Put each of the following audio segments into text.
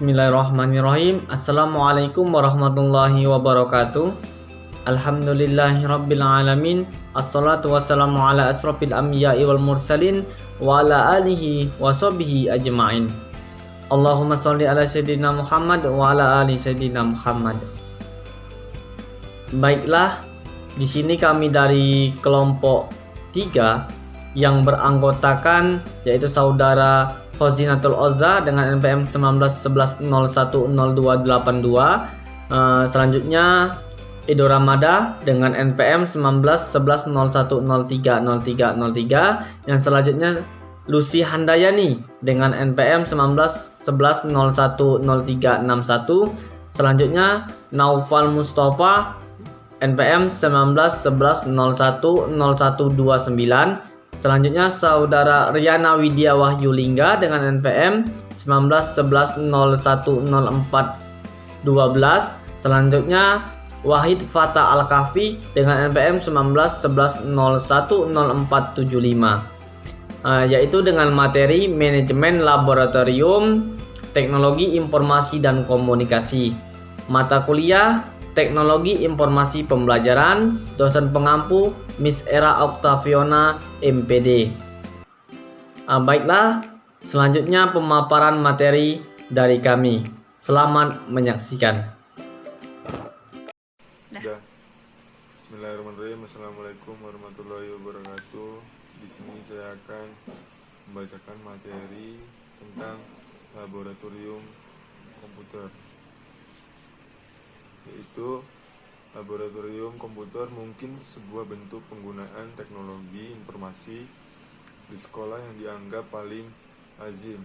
Bismillahirrahmanirrahim. Assalamualaikum warahmatullahi wabarakatuh. Alhamdulillahirabbil alamin. Assalatu wassalamu ala asrofil anbiya'i wal mursalin wa ala alihi washabihi ajma'in. Allahumma sholli ala sayyidina Muhammad wa ala ali sayyidina Muhammad. Baiklah, di sini kami dari kelompok 3 yang beranggotakan yaitu saudara Khazinatul Oza dengan NPM 1911010282. Selanjutnya Edo Ramada dengan NPM 191101030303. Yang selanjutnya Lucy Handayani dengan NPM 1911010361. Selanjutnya Naufal Mustafa NPM 1911010129. Selanjutnya saudara Riana Widya Wahyu Lingga dengan NPM 1911010412. Selanjutnya Wahid Fata Al-Kafi dengan NPM 1911010475, yaitu dengan materi manajemen laboratorium teknologi informasi dan komunikasi. Mata kuliah Teknologi Informasi Pembelajaran, dosen pengampu Miss Era Octaviona MPD. Baiklah, selanjutnya pemaparan materi dari kami. Selamat menyaksikan. Bismillahirrahmanirrahim. Assalamualaikum warahmatullahi wabarakatuh. Di sini saya akan membacakan materi tentang laboratorium komputer. Yaitu laboratorium komputer mungkin sebuah bentuk penggunaan teknologi informasi di sekolah yang dianggap paling lazim.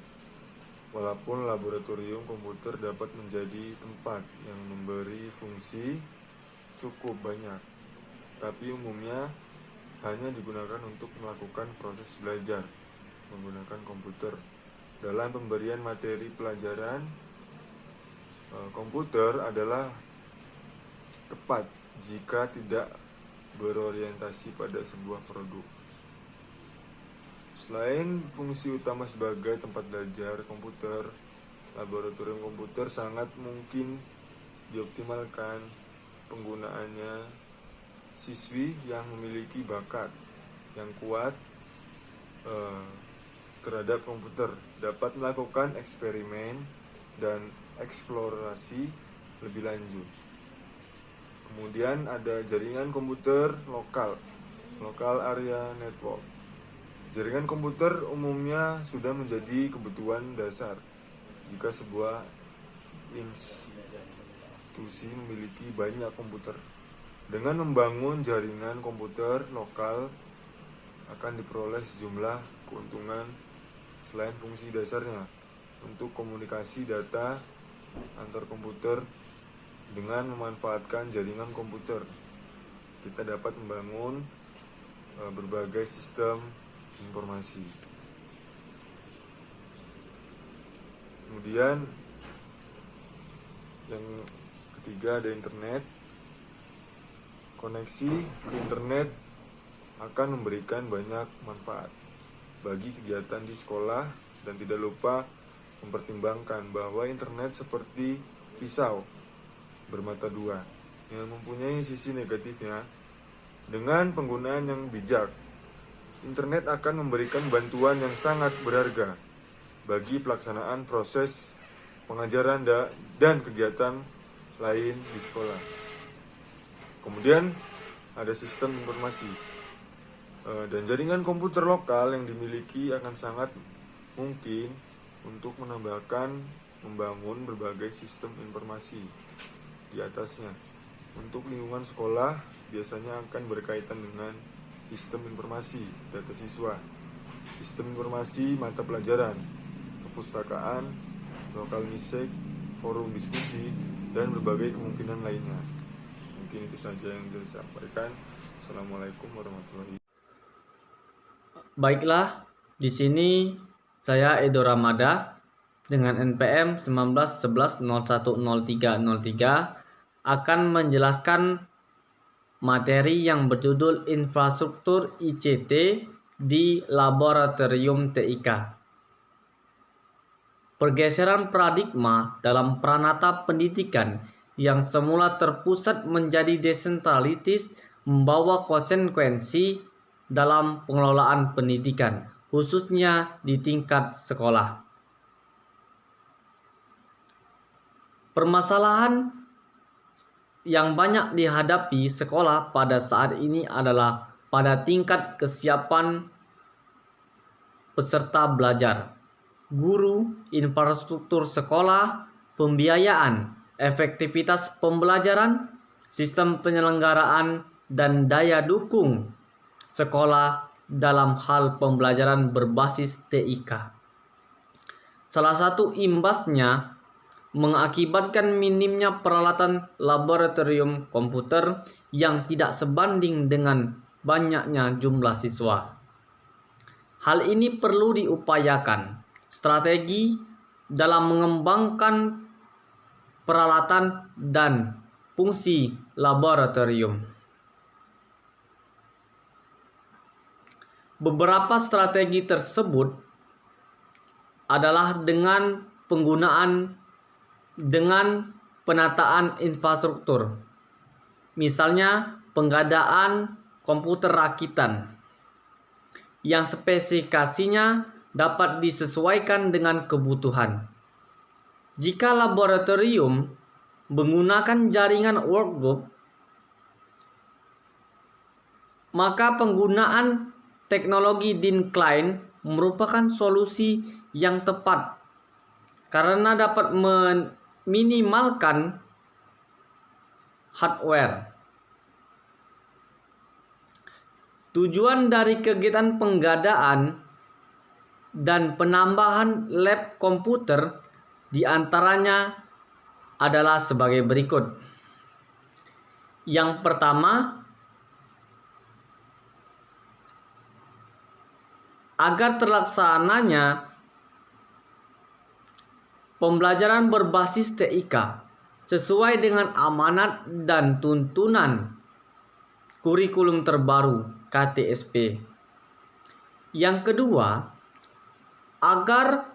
Walaupun laboratorium komputer dapat menjadi tempat yang memberi fungsi cukup banyak, tapi umumnya hanya digunakan untuk melakukan proses belajar menggunakan komputer. Dalam pemberian materi pelajaran, komputer adalah tepat jika tidak berorientasi pada sebuah produk. Selain fungsi utama sebagai tempat belajar komputer, laboratorium komputer sangat mungkin dioptimalkan penggunaannya siswi yang memiliki bakat yang kuat terhadap komputer, dapat melakukan eksperimen dan eksplorasi lebih lanjut. Kemudian ada jaringan komputer lokal area network. Jaringan komputer umumnya sudah menjadi kebutuhan dasar jika sebuah institusi memiliki banyak komputer. Dengan membangun jaringan komputer lokal akan diperoleh sejumlah keuntungan selain fungsi dasarnya untuk komunikasi data antar komputer. Dengan memanfaatkan jaringan komputer, kita dapat membangun berbagai sistem informasi. Kemudian yang ketiga ada internet. Koneksi ke internet akan memberikan banyak manfaat bagi kegiatan di sekolah, dan tidak lupa mempertimbangkan bahwa internet seperti pisau bermata dua yang mempunyai sisi negatifnya. Dengan penggunaan yang bijak, internet akan memberikan bantuan yang sangat berharga bagi pelaksanaan proses pengajaran dan kegiatan lain di sekolah. Kemudian ada sistem informasi dan jaringan komputer lokal yang dimiliki akan sangat mungkin untuk membangun berbagai sistem informasi di atasnya. Untuk lingkungan sekolah biasanya akan berkaitan dengan sistem informasi data siswa, sistem informasi mata pelajaran, perpustakaan, lokal misek, forum diskusi, dan berbagai kemungkinan lainnya. Mungkin itu saja yang bisa saya sampaikan. Assalamualaikum warahmatullahi wabarakatuh. Baiklah, di sini saya Edo Ramada dengan NPM 1911010303 akan menjelaskan materi yang berjudul Infrastruktur ICT di Laboratorium TIK. Pergeseran paradigma dalam peranata pendidikan yang semula terpusat menjadi desentralitis membawa konsekuensi dalam pengelolaan pendidikan, khususnya di tingkat sekolah. Permasalahan yang banyak dihadapi sekolah pada saat ini adalah pada tingkat kesiapan peserta belajar, guru, infrastruktur sekolah, pembiayaan, efektivitas pembelajaran, sistem penyelenggaraan, dan daya dukung sekolah dalam hal pembelajaran berbasis TIK. Salah satu imbasnya mengakibatkan minimnya peralatan laboratorium komputer yang tidak sebanding dengan banyaknya jumlah siswa. Hal ini perlu diupayakan strategi dalam mengembangkan peralatan dan fungsi laboratorium. Beberapa strategi tersebut adalah dengan penataan infrastruktur, misalnya pengadaan komputer rakitan yang spesifikasinya dapat disesuaikan dengan kebutuhan. Jika laboratorium menggunakan jaringan workgroup, maka penggunaan teknologi thin client merupakan solusi yang tepat karena dapat meminimalkan hardware. Tujuan dari kegiatan penggadaan dan penambahan lab komputer diantaranya adalah sebagai berikut. Yang pertama, agar terlaksananya pembelajaran berbasis TIK sesuai dengan amanat dan tuntunan kurikulum terbaru KTSP. Yang kedua, agar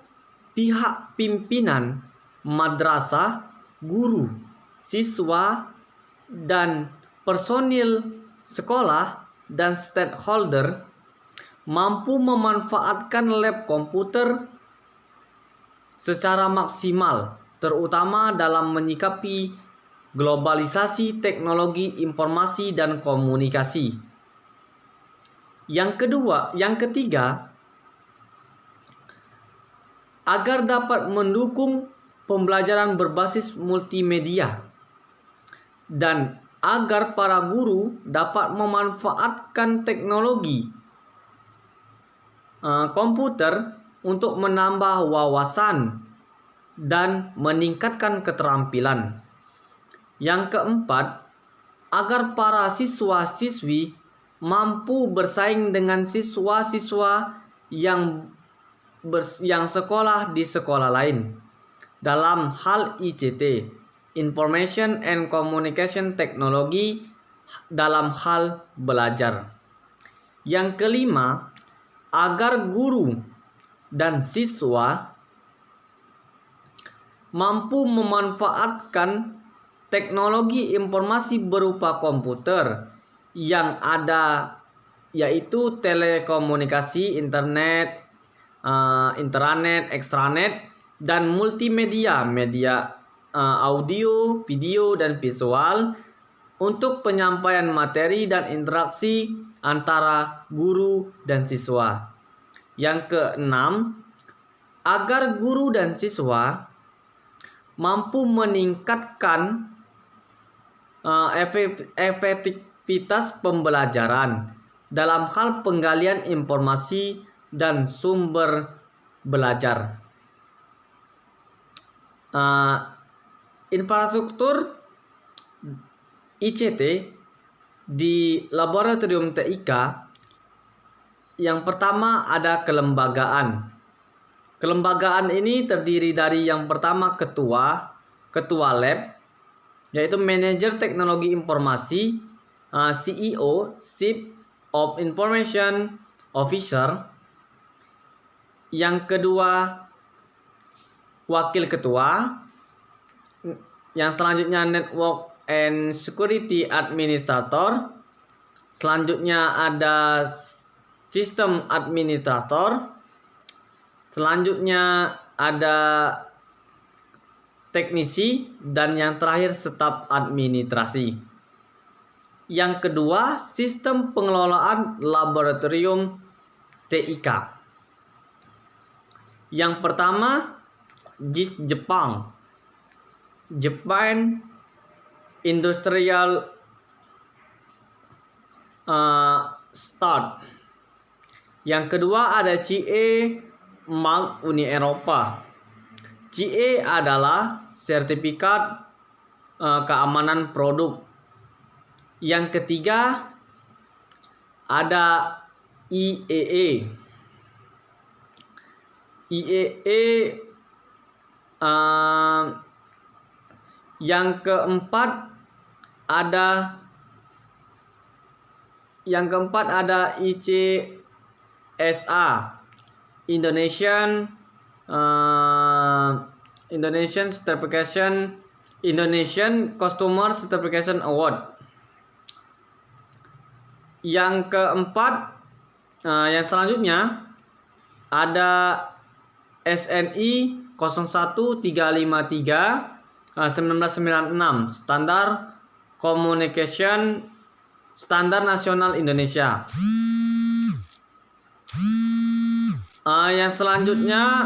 pihak pimpinan madrasah, guru, siswa, dan personil sekolah dan stakeholder mampu memanfaatkan lab komputer secara maksimal, terutama dalam menyikapi globalisasi teknologi informasi dan komunikasi. Yang ketiga, agar dapat mendukung pembelajaran berbasis multimedia dan agar para guru dapat memanfaatkan teknologi komputer untuk menambah wawasan dan meningkatkan keterampilan. Yang keempat, agar para siswa-siswi mampu bersaing dengan siswa-siswa yang sekolah di sekolah lain dalam hal ICT, Information and Communication Technology, dalam hal belajar. Yang kelima, agar guru dan siswa mampu memanfaatkan teknologi informasi berupa komputer yang ada, yaitu telekomunikasi, internet, intranet, extranet, dan multimedia, media audio, video, dan visual untuk penyampaian materi dan interaksi antara guru dan siswa. Yang keenam, agar guru dan siswa mampu meningkatkan efektivitas pembelajaran dalam hal penggalian informasi dan sumber belajar. Infrastruktur ICT di laboratorium TIK, yang pertama ada kelembagaan. Kelembagaan ini terdiri dari yang pertama ketua lab, yaitu manajer teknologi informasi, CEO, Chief of Information Officer. Yang kedua wakil ketua. Yang selanjutnya Network and Security Administrator. Selanjutnya ada Sistem Administrator. Selanjutnya ada teknisi, dan yang terakhir staf administrasi. Yang kedua, sistem pengelolaan laboratorium TIK. Yang pertama, JIS Jepang, Japan Industrial Start. Yang kedua ada CE Mark Uni Eropa. CE adalah sertifikat keamanan produk. Yang ketiga ada IEE. IEE. Yang keempat ada ICSA, Indonesian Certification, Indonesian Customer Certification Award. Yang keempat, yang selanjutnya ada SNI 01353 1996, Standar Communication Standar Nasional Indonesia. Yang selanjutnya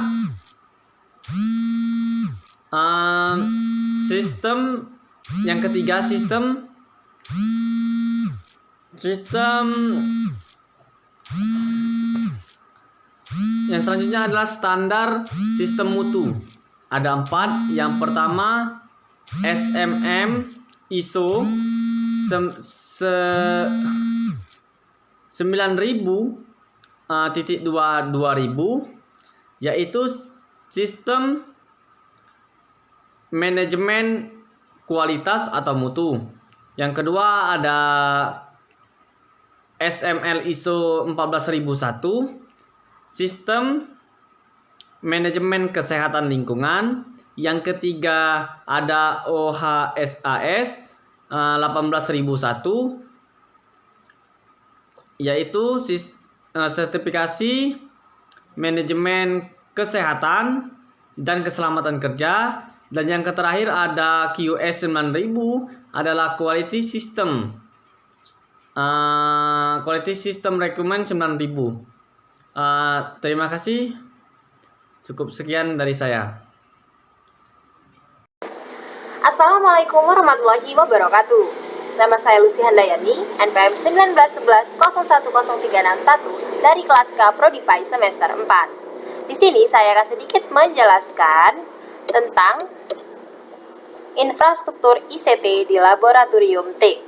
sistem, yang ketiga sistem yang selanjutnya adalah standar sistem mutu. Ada 4. Yang pertama SMM ISO 9000-2000, yaitu sistem manajemen kualitas atau mutu. Yang kedua ada SML ISO 14001, sistem manajemen kesehatan lingkungan. Yang ketiga ada OHSAS 18001, yaitu sertifikasi manajemen kesehatan dan keselamatan kerja. Dan yang terakhir ada QS 9000, adalah Quality System Requirement 9000. Terima kasih. Cukup sekian dari saya. Assalamualaikum warahmatullahi wabarakatuh. Nama saya Lucy Handayani, NPM 1911010361 dari kelas K Prodi PAI semester 4. Di sini saya akan sedikit menjelaskan tentang infrastruktur ICT di laboratorium T.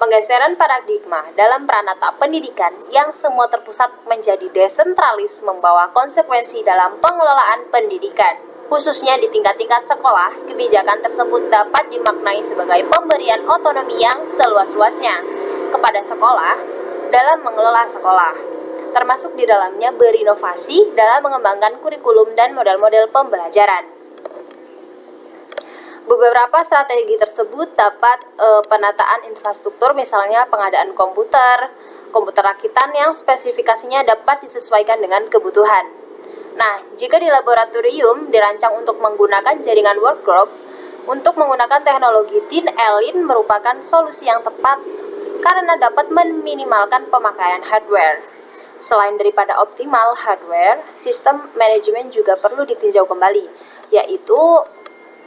Penggeseran paradigma dalam peranata pendidikan yang semua terpusat menjadi desentralis membawa konsekuensi dalam pengelolaan pendidikan. Khususnya di tingkat-tingkat sekolah, kebijakan tersebut dapat dimaknai sebagai pemberian otonomi yang seluas-luasnya kepada sekolah dalam mengelola sekolah, termasuk di dalamnya berinovasi dalam mengembangkan kurikulum dan model-model pembelajaran. Beberapa strategi tersebut dapat penataan infrastruktur, misalnya pengadaan komputer rakitan yang spesifikasinya dapat disesuaikan dengan kebutuhan. Nah, jika di laboratorium dirancang untuk menggunakan jaringan work group, untuk menggunakan teknologi Thin Allen merupakan solusi yang tepat karena dapat meminimalkan pemakaian hardware. Selain daripada optimal hardware, sistem manajemen juga perlu ditinjau kembali, yaitu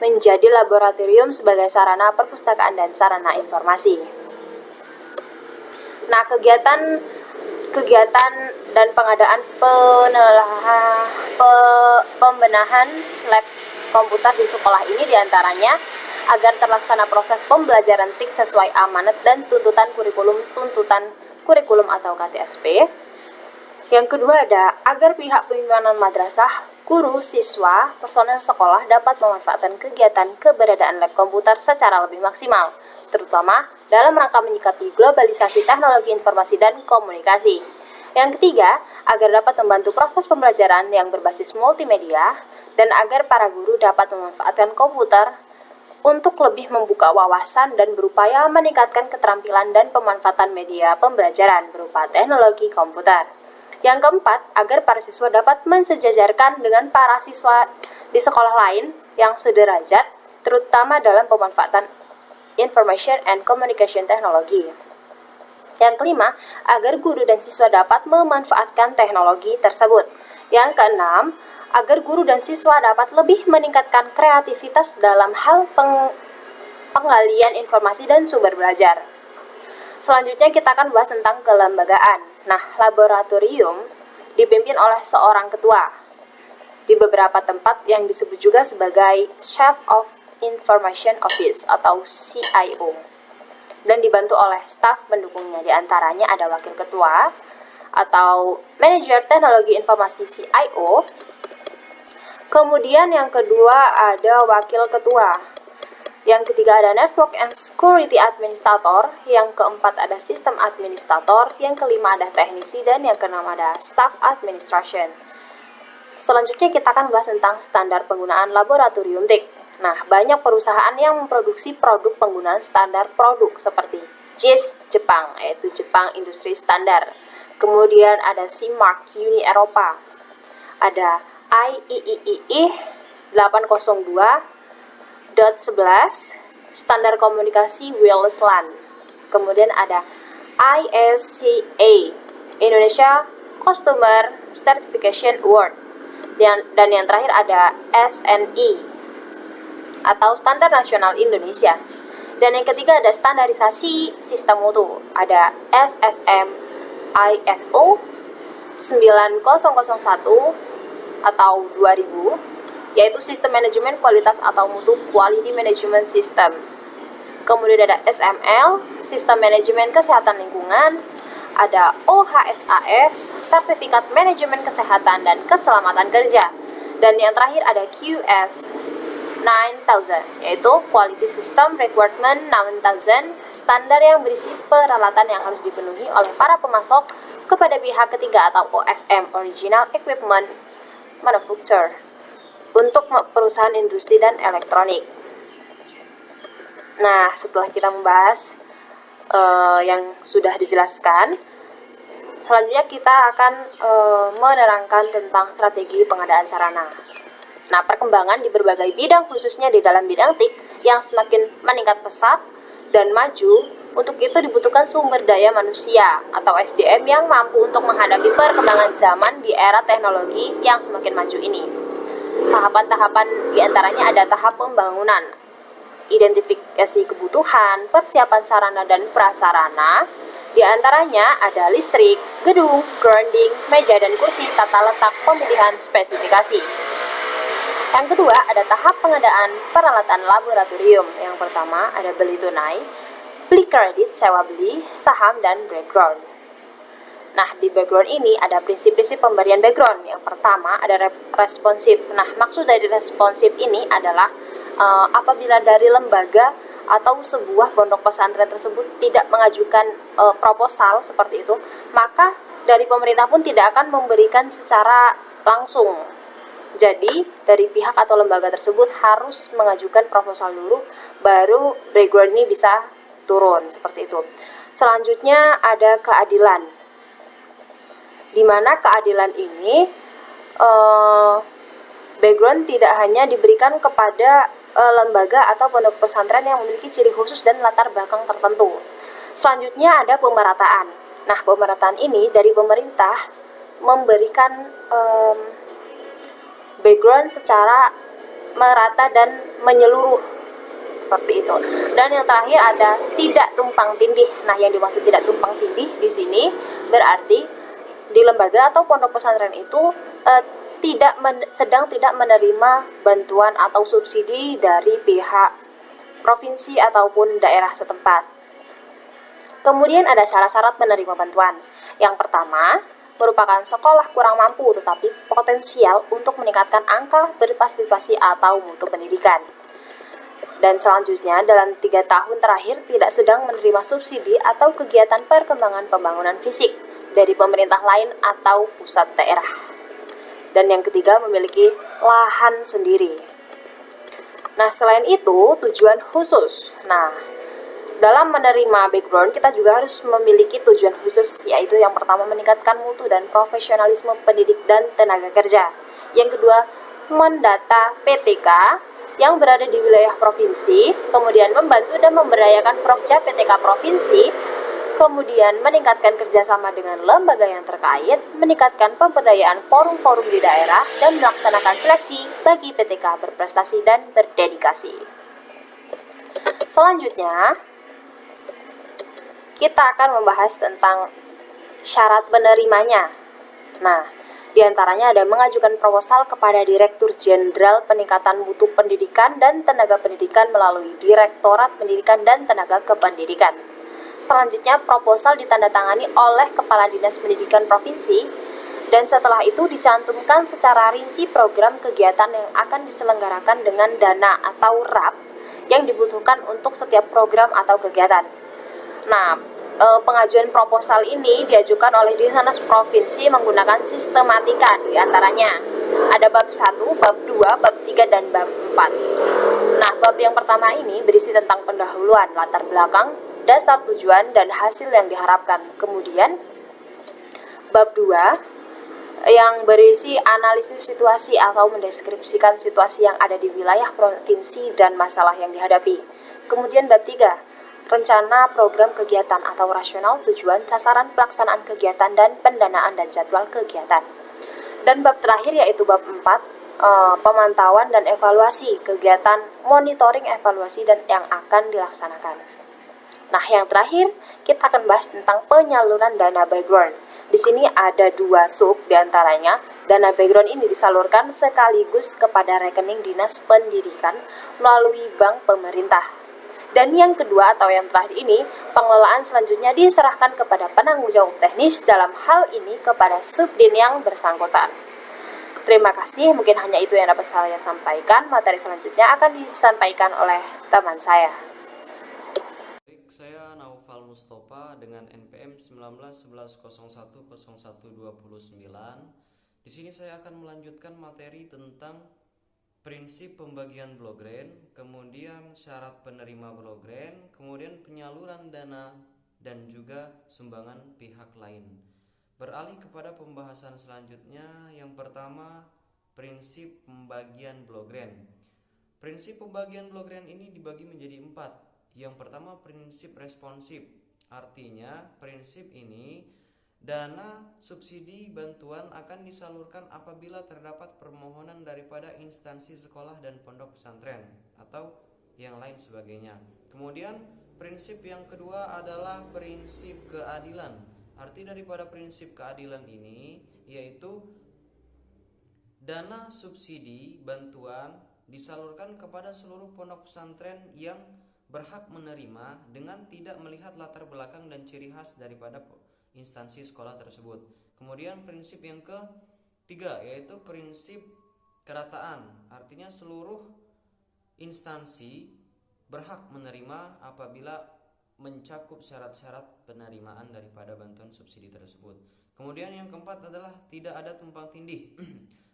menjadi laboratorium sebagai sarana perpustakaan dan sarana informasi. Nah, kegiatan dan pengadaan pembenahan lab komputer di sekolah ini diantaranya agar terlaksana proses pembelajaran TIK sesuai amanat dan tuntutan kurikulum atau KTSP. Yang kedua ada agar pihak pimpinan madrasah, guru, siswa, personel sekolah dapat memanfaatkan kegiatan keberadaan lab komputer secara lebih maksimal, terutama dalam rangka menyikapi globalisasi teknologi informasi dan komunikasi. Yang ketiga, agar dapat membantu proses pembelajaran yang berbasis multimedia dan agar para guru dapat memanfaatkan komputer untuk lebih membuka wawasan dan berupaya meningkatkan keterampilan dan pemanfaatan media pembelajaran berupa teknologi komputer. Yang keempat, agar para siswa dapat mensejajarkan dengan para siswa di sekolah lain yang sederajat, terutama dalam pemanfaatan information and communication technology. Yang kelima, agar guru dan siswa dapat memanfaatkan teknologi tersebut. Yang keenam, agar guru dan siswa dapat lebih meningkatkan kreativitas dalam hal penggalian informasi dan sumber belajar. Selanjutnya kita akan bahas tentang kelembagaan. Nah, laboratorium dipimpin oleh seorang ketua di beberapa tempat yang disebut juga sebagai Chief of Information Office atau CIO, dan dibantu oleh staf pendukungnya. Di antaranya ada wakil ketua atau manajer teknologi informasi CIO. Kemudian yang kedua ada wakil ketua. Yang ketiga ada network and security administrator. Yang keempat ada sistem administrator. Yang kelima ada teknisi. Dan yang keenam ada staff administration. Selanjutnya kita akan bahas tentang standar penggunaan laboratorium TIC. Nah, banyak perusahaan yang memproduksi produk penggunaan standar produk seperti JIS Jepang, yaitu Jepang Industri Standard. Kemudian ada CMARC Uni Eropa. Ada IEEE 802.11 Standar Komunikasi Wireless LAN. Kemudian ada ISCA Indonesia Customer Certification Award. Dan yang terakhir ada SNI atau Standar Nasional Indonesia. Dan yang ketiga ada standarisasi sistem mutu. Ada SSM ISO 9001 atau 2000, yaitu sistem manajemen kualitas atau mutu quality management system. Kemudian ada SML, sistem manajemen kesehatan lingkungan. Ada OHSAS, sertifikat manajemen kesehatan dan keselamatan kerja. Dan yang terakhir ada QS 9000, yaitu Quality System Requirement 9000, standar yang berisi peralatan yang harus dipenuhi oleh para pemasok kepada pihak ketiga atau OSM, Original Equipment Manufacturer, untuk perusahaan industri dan elektronik. Nah, setelah kita membahas yang sudah dijelaskan, selanjutnya kita akan menerangkan tentang strategi pengadaan sarana. Nah, perkembangan di berbagai bidang, khususnya di dalam bidang TIC yang semakin meningkat pesat dan maju, untuk itu dibutuhkan sumber daya manusia atau SDM yang mampu untuk menghadapi perkembangan zaman di era teknologi yang semakin maju ini. Tahapan-tahapan diantaranya ada tahap pembangunan, identifikasi kebutuhan, persiapan sarana dan prasarana. Di antaranya ada listrik, gedung, grounding, meja dan kursi, tata letak, pemilihan spesifikasi. Yang kedua ada tahap pengadaan peralatan laboratorium. Yang pertama ada beli tunai, beli kredit, sewa beli, saham, dan background. Nah, di background ini ada prinsip-prinsip pemberian background. Yang pertama ada responsif. Nah, maksud dari responsif ini adalah apabila dari lembaga atau sebuah pondok pesantren tersebut tidak mengajukan proposal seperti itu, maka dari pemerintah pun tidak akan memberikan secara langsung. Jadi, dari pihak atau lembaga tersebut harus mengajukan proposal dulu, baru background ini bisa turun, seperti itu. Selanjutnya ada keadilan, di mana keadilan ini background tidak hanya diberikan kepada lembaga atau pondok pesantren yang memiliki ciri khusus dan latar belakang tertentu. Selanjutnya ada pemerataan. Nah, pemerataan ini dari pemerintah memberikan background secara merata dan menyeluruh, seperti itu. Dan yang terakhir ada tidak tumpang tindih. Nah, yang dimaksud tidak tumpang tindih di sini berarti di lembaga atau pondok pesantren itu sedang tidak menerima bantuan atau subsidi dari pihak provinsi ataupun daerah setempat. Kemudian ada syarat-syarat penerima bantuan. Yang pertama, merupakan sekolah kurang mampu tetapi potensial untuk meningkatkan angka berpartisipasi atau mutu pendidikan. Dan selanjutnya, dalam 3 tahun terakhir tidak sedang menerima subsidi atau kegiatan perkembangan pembangunan fisik dari pemerintah lain atau pusat daerah. Dan yang ketiga, memiliki lahan sendiri. Nah, selain itu, tujuan khusus. Nah, dalam menerima background, kita juga harus memiliki tujuan khusus, yaitu yang pertama meningkatkan mutu dan profesionalisme pendidik dan tenaga kerja. Yang kedua, mendata PTK yang berada di wilayah provinsi, kemudian membantu dan memberdayakan Prokja PTK provinsi, kemudian meningkatkan kerjasama dengan lembaga yang terkait, meningkatkan pemberdayaan forum-forum di daerah, dan melaksanakan seleksi bagi PTK berprestasi dan berdedikasi. Selanjutnya, kita akan membahas tentang syarat penerimanya. Nah, diantaranya ada mengajukan proposal kepada Direktur Jenderal Peningkatan Mutu Pendidikan dan Tenaga Pendidikan melalui Direktorat Pendidikan dan Tenaga Kependidikan. Selanjutnya, proposal ditandatangani oleh Kepala Dinas Pendidikan Provinsi, dan setelah itu dicantumkan secara rinci program kegiatan yang akan diselenggarakan dengan dana atau RAP yang dibutuhkan untuk setiap program atau kegiatan. Nah, pengajuan proposal ini diajukan oleh Dinas Provinsi menggunakan sistematika, diantaranya ada bab 1, bab 2, bab 3, dan bab 4. Nah, bab yang pertama ini berisi tentang pendahuluan, latar belakang, dasar tujuan, dan hasil yang diharapkan. Kemudian, bab 2 yang berisi analisis situasi atau mendeskripsikan situasi yang ada di wilayah provinsi dan masalah yang dihadapi. Kemudian bab 3, rencana program kegiatan atau rasional tujuan, sasaran pelaksanaan kegiatan, dan pendanaan dan jadwal kegiatan. Dan bab terakhir yaitu bab 4, pemantauan dan evaluasi kegiatan, monitoring, evaluasi, dan yang akan dilaksanakan. Nah, yang terakhir, kita akan bahas tentang penyaluran dana background. Di sini ada 2 sub, diantaranya dana background ini disalurkan sekaligus kepada rekening Dinas Pendidikan melalui bank pemerintah. Dan yang kedua atau yang terakhir ini, pengelolaan selanjutnya diserahkan kepada penanggung jawab teknis, dalam hal ini kepada subdin yang bersangkutan. Terima kasih, mungkin hanya itu yang dapat saya sampaikan. Materi selanjutnya akan disampaikan oleh teman saya. Saya Naufal Mustafa dengan NPM 1911010129. Di sini saya akan melanjutkan materi tentang prinsip pembagian blogrand, kemudian syarat penerima blogrand, kemudian penyaluran dana, dan juga sumbangan pihak lain. Beralih kepada pembahasan selanjutnya, yang pertama prinsip pembagian blogrand. Prinsip pembagian blogrand ini dibagi menjadi 4. Yang pertama prinsip responsif, artinya prinsip ini dana subsidi bantuan akan disalurkan apabila terdapat permohonan daripada instansi sekolah dan pondok pesantren atau yang lain sebagainya. Kemudian prinsip yang kedua adalah prinsip keadilan. Arti daripada prinsip keadilan ini yaitu dana subsidi bantuan disalurkan kepada seluruh pondok pesantren yang berhak menerima dengan tidak melihat latar belakang dan ciri khas daripada instansi sekolah tersebut. Kemudian prinsip yang ketiga yaitu prinsip kerataan, artinya seluruh instansi berhak menerima apabila mencakup syarat-syarat penerimaan daripada bantuan subsidi tersebut. Kemudian yang keempat adalah tidak ada tumpang tindih.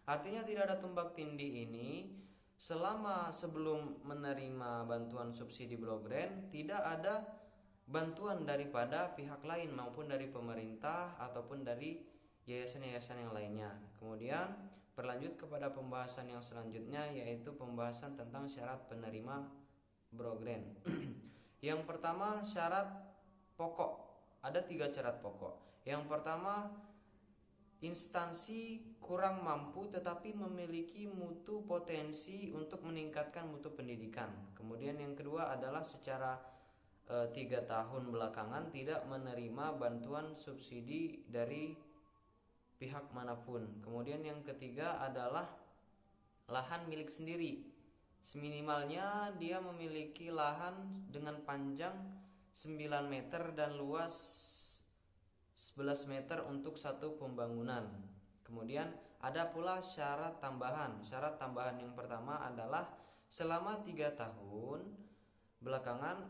Artinya tidak ada tumpang tindih ini selama sebelum menerima bantuan subsidi blogrand tidak ada bantuan daripada pihak lain maupun dari pemerintah ataupun dari yayasan-yayasan yang lainnya. Kemudian berlanjut kepada pembahasan yang selanjutnya yaitu pembahasan tentang syarat penerima blogrand. Yang pertama syarat pokok. Ada 3 syarat pokok. Yang pertama, instansi kurang mampu tetapi memiliki mutu potensi untuk meningkatkan mutu pendidikan. Kemudian yang kedua adalah secara 3 tahun belakangan tidak menerima bantuan subsidi dari pihak manapun. Kemudian yang ketiga adalah lahan milik sendiri. Seminimalnya dia memiliki lahan dengan panjang 9 meter dan luas 11 meter untuk satu pembangunan. Kemudian ada pula syarat tambahan. Syarat tambahan yang pertama adalah selama 3 tahun belakangan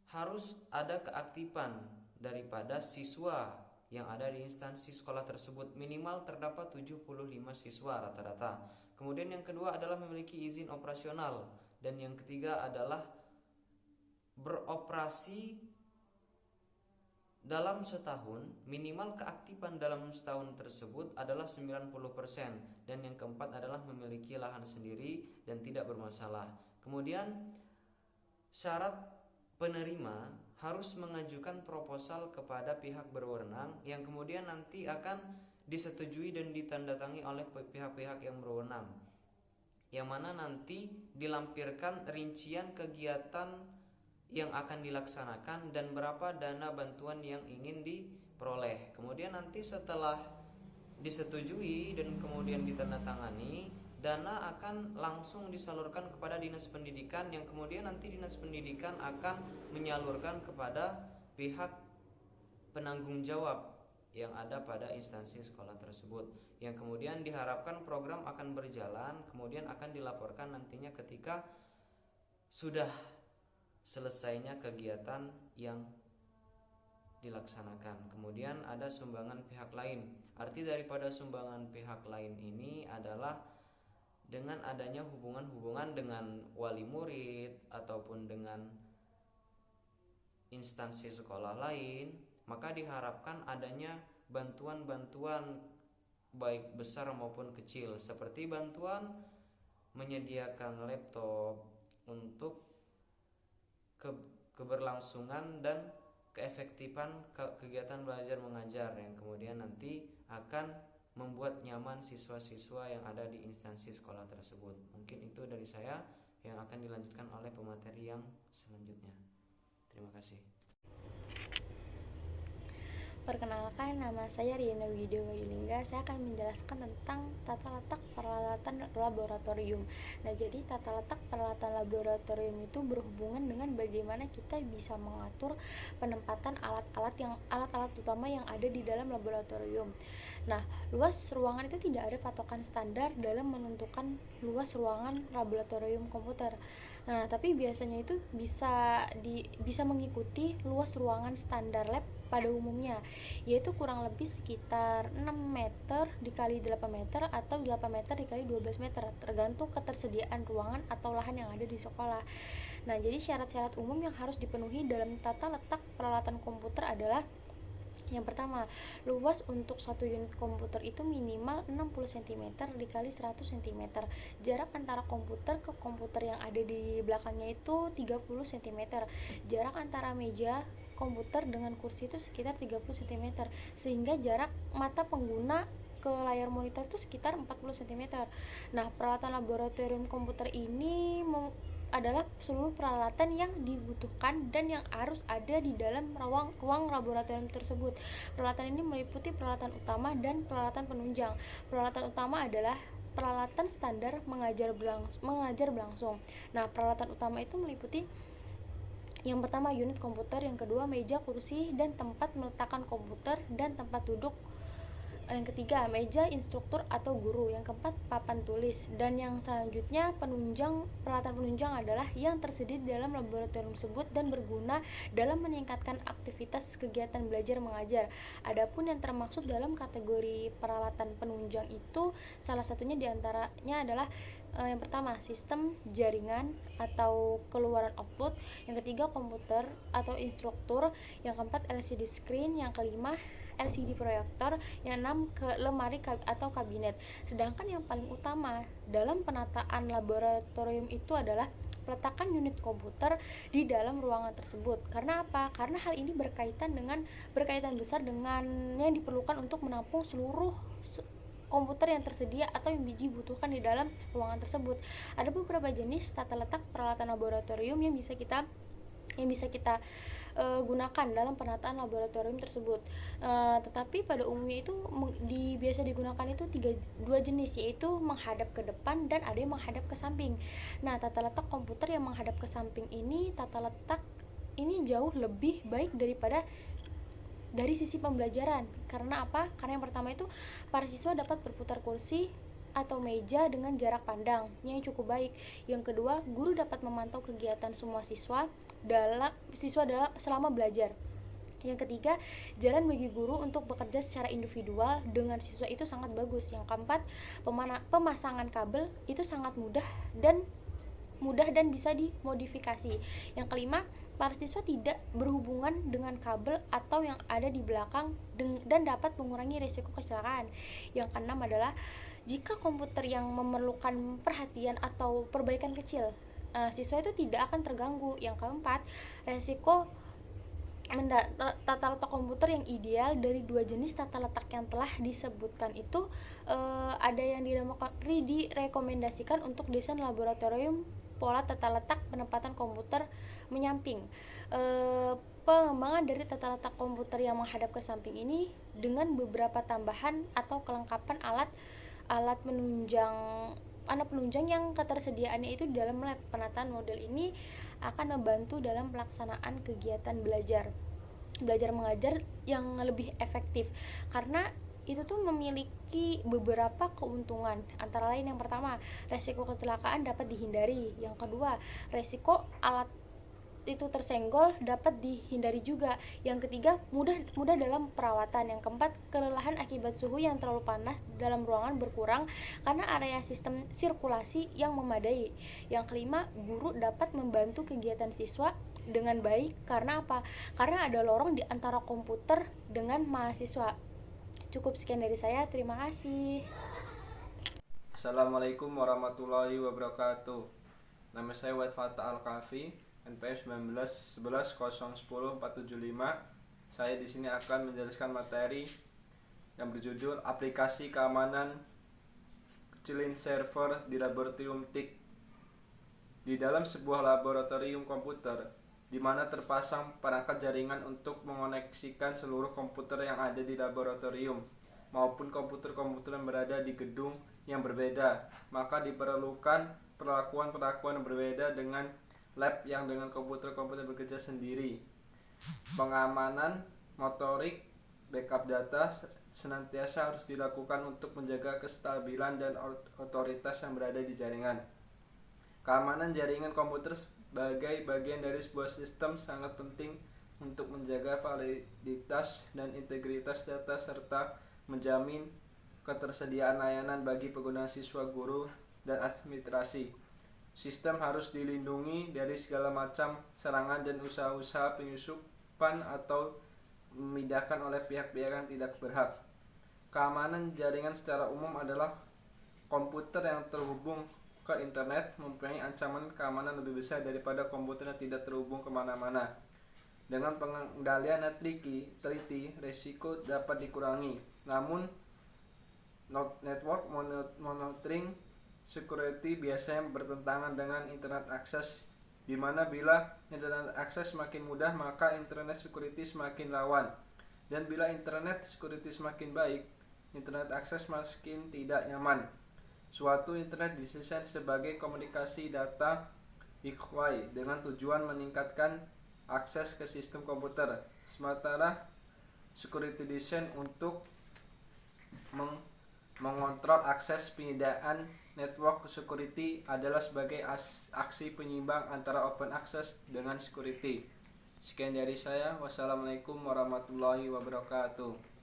harus ada keaktifan daripada siswa yang ada di instansi sekolah tersebut. Minimal terdapat 75 siswa rata-rata. Kemudian yang kedua adalah memiliki izin operasional, dan yang ketiga adalah beroperasi dalam setahun. Minimal keaktifan dalam setahun tersebut adalah 90%, dan yang keempat adalah memiliki lahan sendiri dan tidak bermasalah. Kemudian syarat penerima harus mengajukan proposal kepada pihak berwenang yang kemudian nanti akan disetujui dan ditandatangani oleh pihak-pihak yang berwenang, yang mana nanti dilampirkan rincian kegiatan yang akan dilaksanakan dan berapa dana bantuan yang ingin diperoleh. Kemudian nanti setelah disetujui dan kemudian ditandatangani, dana akan langsung disalurkan kepada dinas pendidikan, yang kemudian nanti dinas pendidikan akan menyalurkan kepada pihak penanggung jawab yang ada pada instansi sekolah tersebut, yang kemudian diharapkan program akan berjalan, kemudian akan dilaporkan nantinya ketika sudah selesainya kegiatan yang dilaksanakan. Kemudian ada sumbangan pihak lain. Arti daripada sumbangan pihak lain ini adalah dengan adanya hubungan-hubungan dengan wali murid ataupun dengan instansi sekolah lain, maka diharapkan adanya bantuan-bantuan baik besar maupun kecil, seperti bantuan menyediakan laptop untuk keberlangsungan dan keefektifan kegiatan belajar mengajar, yang kemudian nanti akan membuat nyaman siswa-siswa yang ada di instansi sekolah tersebut. Mungkin itu dari saya, yang akan dilanjutkan oleh pemateri yang selanjutnya. Terima kasih. Perkenalkan, nama saya Riana Widewa Yulinga. Saya akan menjelaskan tentang tata letak peralatan laboratorium. Nah, jadi tata letak peralatan laboratorium itu berhubungan dengan bagaimana kita bisa mengatur penempatan alat-alat utama yang ada di dalam laboratorium. Nah, luas ruangan itu tidak ada patokan standar dalam menentukan luas ruangan laboratorium komputer. Nah, tapi biasanya itu bisa mengikuti luas ruangan standar lab pada umumnya, yaitu kurang lebih sekitar 6 meter dikali 8 meter atau 8 meter dikali 12 meter, tergantung ketersediaan ruangan atau lahan yang ada di sekolah. Nah, jadi syarat-syarat umum yang harus dipenuhi dalam tata letak peralatan komputer adalah: yang pertama, luas untuk satu unit komputer itu minimal 60 cm dikali 100 cm. Jarak antara komputer ke komputer yang ada di belakangnya itu 30 cm. Jarak antara meja komputer dengan kursi itu sekitar 30 cm. Sehingga jarak mata pengguna ke layar monitor itu sekitar 40 cm. Nah, peralatan laboratorium komputer ini adalah seluruh peralatan yang dibutuhkan dan yang harus ada di dalam ruang laboratorium tersebut. Peralatan ini meliputi peralatan utama dan peralatan penunjang. Peralatan utama adalah peralatan standar mengajar berlangsung. Nah, peralatan utama itu meliputi yang pertama unit komputer, yang kedua meja, kursi, dan tempat meletakkan komputer dan tempat duduk. Yang ketiga, meja instruktur atau guru. Yang keempat, papan tulis. Dan yang selanjutnya, peralatan penunjang adalah yang tersedia di dalam laboratorium tersebut dan berguna dalam meningkatkan aktivitas kegiatan belajar mengajar. Adapun yang termaksud dalam kategori peralatan penunjang itu salah satunya diantaranya adalah yang pertama, sistem jaringan atau keluaran output. Yang ketiga, komputer atau instruktur. Yang keempat, LCD screen. Yang kelima, LCD proyektor. Yang enam, ke lemari atau kabinet. Sedangkan yang paling utama dalam penataan laboratorium itu adalah peletakan unit komputer di dalam ruangan tersebut. Karena apa? Karena hal ini berkaitan besar dengan yang diperlukan untuk menampung seluruh komputer yang tersedia atau yang dibutuhkan di dalam ruangan tersebut. Ada beberapa jenis tata letak peralatan laboratorium yang bisa kita gunakan dalam penataan laboratorium tersebut. Tetapi pada umumnya itu biasa digunakan itu dua jenis, yaitu menghadap ke depan dan ada yang menghadap ke samping. Nah, tata letak komputer yang menghadap ke samping ini, tata letak ini jauh lebih baik dari sisi pembelajaran. Karena apa? Karena yang pertama itu para siswa dapat berputar kursi atau meja dengan jarak pandang yang cukup baik. Yang kedua, guru dapat memantau kegiatan semua siswa selama belajar. Yang ketiga, jalan bagi guru untuk bekerja secara individual dengan siswa itu sangat bagus. Yang keempat, pemasangan kabel itu sangat mudah dan bisa dimodifikasi. Yang kelima, para siswa tidak berhubungan dengan kabel atau yang ada di belakang dan dapat mengurangi risiko kecelakaan. Yang keenam adalah jika komputer yang memerlukan perhatian atau perbaikan kecil, siswa itu tidak akan terganggu. Yang keempat, resiko tata letak komputer yang ideal dari dua jenis tata letak yang telah disebutkan itu ada yang direkomendasikan untuk desain laboratorium pola tata letak penempatan komputer menyamping. Pengembangan dari tata letak komputer yang menghadap ke samping ini dengan beberapa tambahan atau kelengkapan alat penunjang yang ketersediaannya itu di dalam lab. Penataan model ini akan membantu dalam pelaksanaan kegiatan belajar mengajar yang lebih efektif, karena itu tuh memiliki beberapa keuntungan. Antara lain, yang pertama, resiko kecelakaan dapat dihindari. Yang kedua, resiko alat itu tersenggol dapat dihindari juga. Yang ketiga, mudah dalam perawatan. Yang keempat, kelelahan akibat suhu yang terlalu panas dalam ruangan berkurang karena area sistem sirkulasi yang memadai. Yang kelima, guru dapat membantu kegiatan siswa dengan baik. Karena apa? Karena ada lorong di antara komputer dengan mahasiswa. Cukup sekian dari saya, terima kasih. Assalamualaikum warahmatullahi wabarakatuh. Nama saya Wad Fatah Al-Kafi, NPM 1911010475. Saya di sini akan menjelaskan materi yang berjudul aplikasi keamanan kecilin server di laboratorium TIK. Di dalam sebuah laboratorium komputer, di mana terpasang perangkat jaringan untuk mengoneksikan seluruh komputer yang ada di laboratorium maupun komputer-komputer yang berada di gedung yang berbeda, maka diperlukan perlakuan berbeda dengan lab yang dengan komputer-komputer bekerja sendiri. Pengamanan motorik, backup data senantiasa harus dilakukan untuk menjaga kestabilan dan otoritas yang berada di jaringan. Keamanan jaringan komputer sebagai bagian dari sebuah sistem sangat penting untuk menjaga validitas dan integritas data serta menjamin ketersediaan layanan bagi pengguna, siswa, guru, dan administrasi. Sistem harus dilindungi dari segala macam serangan dan usaha-usaha penyusupan atau memindahkan oleh pihak-pihak yang tidak berhak. Keamanan jaringan secara umum adalah komputer yang terhubung ke internet mempunyai ancaman keamanan lebih besar daripada komputer yang tidak terhubung kemana-mana. Dengan pengendalian yang teliti, risiko dapat dikurangi. Namun, network monitoring security biasanya bertentangan dengan internet access, di mana bila internet access semakin mudah, maka internet security semakin rawan. Dan bila internet security semakin baik, internet access semakin tidak nyaman. Suatu internet didesain sebagai komunikasi data ikhwai dengan tujuan meningkatkan akses ke sistem komputer. Sementara security design untuk mengontrol akses penyediaan network security adalah sebagai aksi penyimbang antara open access dengan security. Sekian dari saya. Wassalamualaikum warahmatullahi wabarakatuh.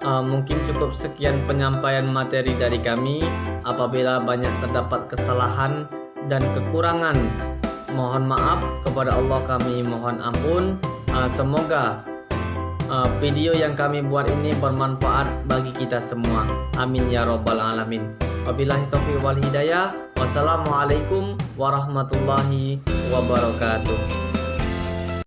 Mungkin cukup sekian penyampaian materi dari kami. Apabila banyak terdapat kesalahan dan kekurangan, mohon maaf, kepada Allah kami mohon ampun. Semoga video yang kami buat ini bermanfaat bagi kita semua. Amin ya robbal alamin. Wabillahi taufiq wal hidayah. Wassalamualaikum warahmatullahi wabarakatuh.